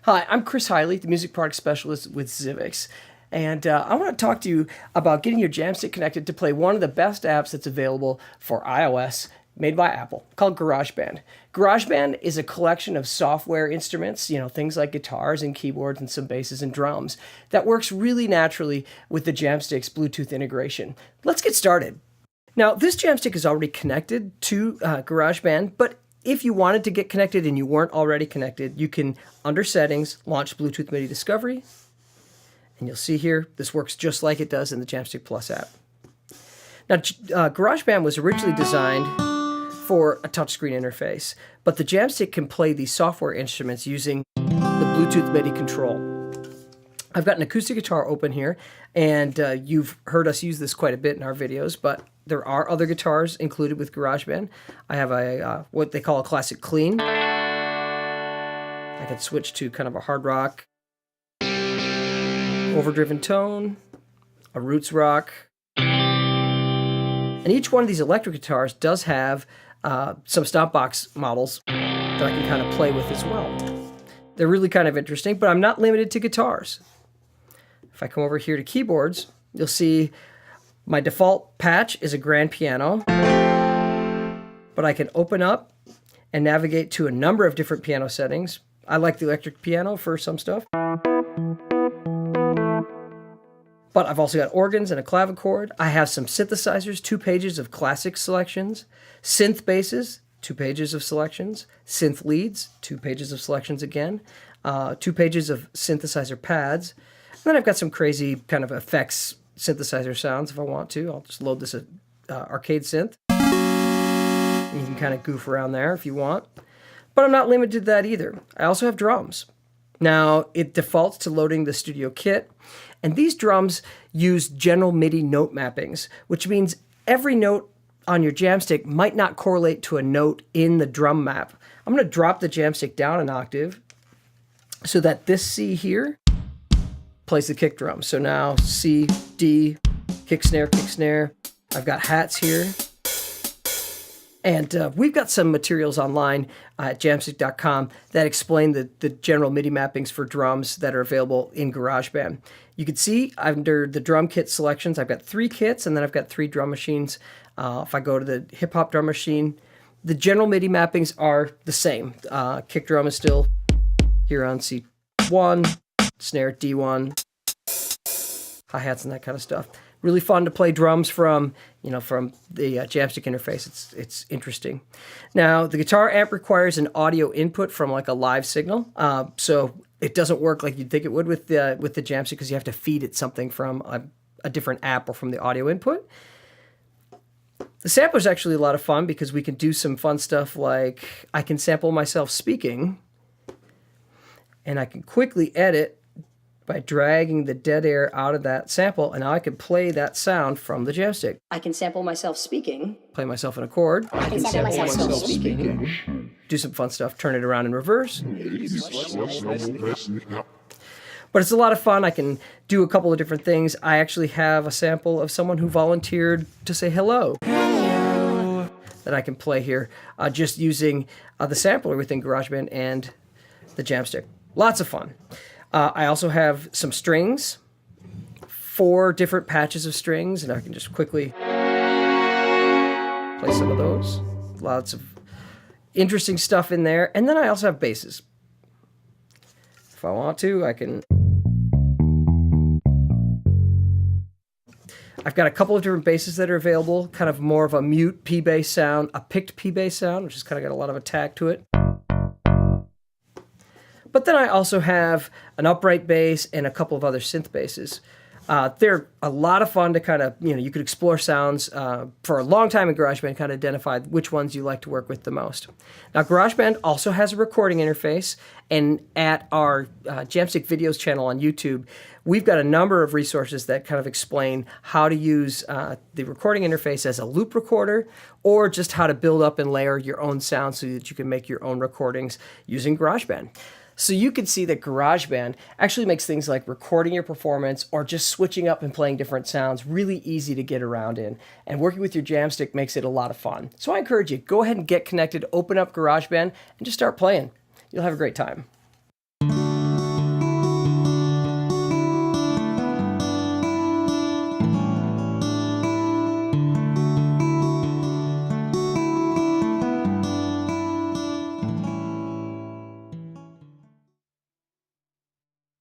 Hi, I'm Chris Hiley, the music product specialist with Zivix, and I want to talk to you about getting your Jamstik connected to play one of the best apps that's available for iOS, made by Apple, called Garageband. Garageband is a collection of software instruments, things like guitars and keyboards and some basses and drums, that works really naturally with the Jamstik's Bluetooth integration. Let's get started. Now, this Jamstik is already connected to Garageband, but if you wanted to get connected and you weren't already connected, you can, under Settings, launch Bluetooth MIDI Discovery. And you'll see here, this works just like it does in the Jamstik Plus app. Now, Garageband was originally designed for a touchscreen interface, but the Jamstik can play these software instruments using the Bluetooth MIDI control. I've got an acoustic guitar open here, and you've heard us use this quite a bit in our videos, but there are other guitars included with Garageband. I have a what they call a classic clean. I can switch to kind of a hard rock, overdriven tone, a roots rock. And each one of these electric guitars does have some stomp box models that I can kind of play with as well. They're really kind of interesting, but I'm not limited to guitars. If I come over here to keyboards, you'll see my default patch is a grand piano, but I can open up and navigate to a number of different piano settings. I like the electric piano for some stuff. But I've also got organs and a clavichord. I have some synthesizers, 2 pages of classic selections, synth basses, 2 pages of selections, synth leads, 2 pages of selections again, 2 pages of synthesizer pads. And then I've got some crazy kind of effects synthesizer sounds if I want to. I'll just load this arcade synth. And you can kind of goof around there if you want. But I'm not limited to that either. I also have drums. Now, it defaults to loading the studio kit. And these drums use general MIDI note mappings, which means every note on your Jamstik might not correlate to a note in the drum map. I'm going to drop the Jamstik down an octave so that this C here plays the kick drum. So now C, D, kick snare. I've got hats here. And we've got some materials online at jamstik.com that explain the general MIDI mappings for drums that are available in GarageBand. You can see under the drum kit selections, I've got 3 kits, and then I've got 3 drum machines. If I go to the hip-hop drum machine, the general MIDI mappings are the same. Kick drum is still here on C1, snare D1, hi-hats and that kind of stuff. Really fun to play drums from the Jamstik interface. It's interesting. Now, the guitar amp requires an audio input from like a live signal, so it doesn't work like you'd think it would with the Jamstik because you have to feed it something from a different app or from the audio input. The sampler is actually a lot of fun because we can do some fun stuff like I can sample myself speaking, and I can quickly edit by dragging the dead air out of that sample, and now I can play that sound from the Jamstik. I can sample myself speaking. Play myself in a chord. I can sample myself speaking. Do some fun stuff, turn it around in reverse. But it's a lot of fun. I can do a couple of different things. I actually have a sample of someone who volunteered to say hello. Hello. That I can play here just using the sampler within GarageBand and the Jamstik. Lots of fun. I also have some strings, 4 different patches of strings, and I can just quickly play some of those. Lots of interesting stuff in there. And then I also have basses. If I want to, I can... I've got a couple of different basses that are available, kind of more of a mute P bass sound, a picked P bass sound, which has kind of got a lot of attack to it. But then I also have an upright bass and a couple of other synth basses. They're a lot of fun to kind of, you could explore sounds for a long time in GarageBand, kind of identify which ones you like to work with the most. Now, GarageBand also has a recording interface, and at our Jamstik videos channel on YouTube, we've got a number of resources that kind of explain how to use the recording interface as a loop recorder, or just how to build up and layer your own sound so that you can make your own recordings using GarageBand. So you can see that GarageBand actually makes things like recording your performance or just switching up and playing different sounds really easy to get around in. And working with your Jamstik makes it a lot of fun. So I encourage you, go ahead and get connected, open up GarageBand, and just start playing. You'll have a great time.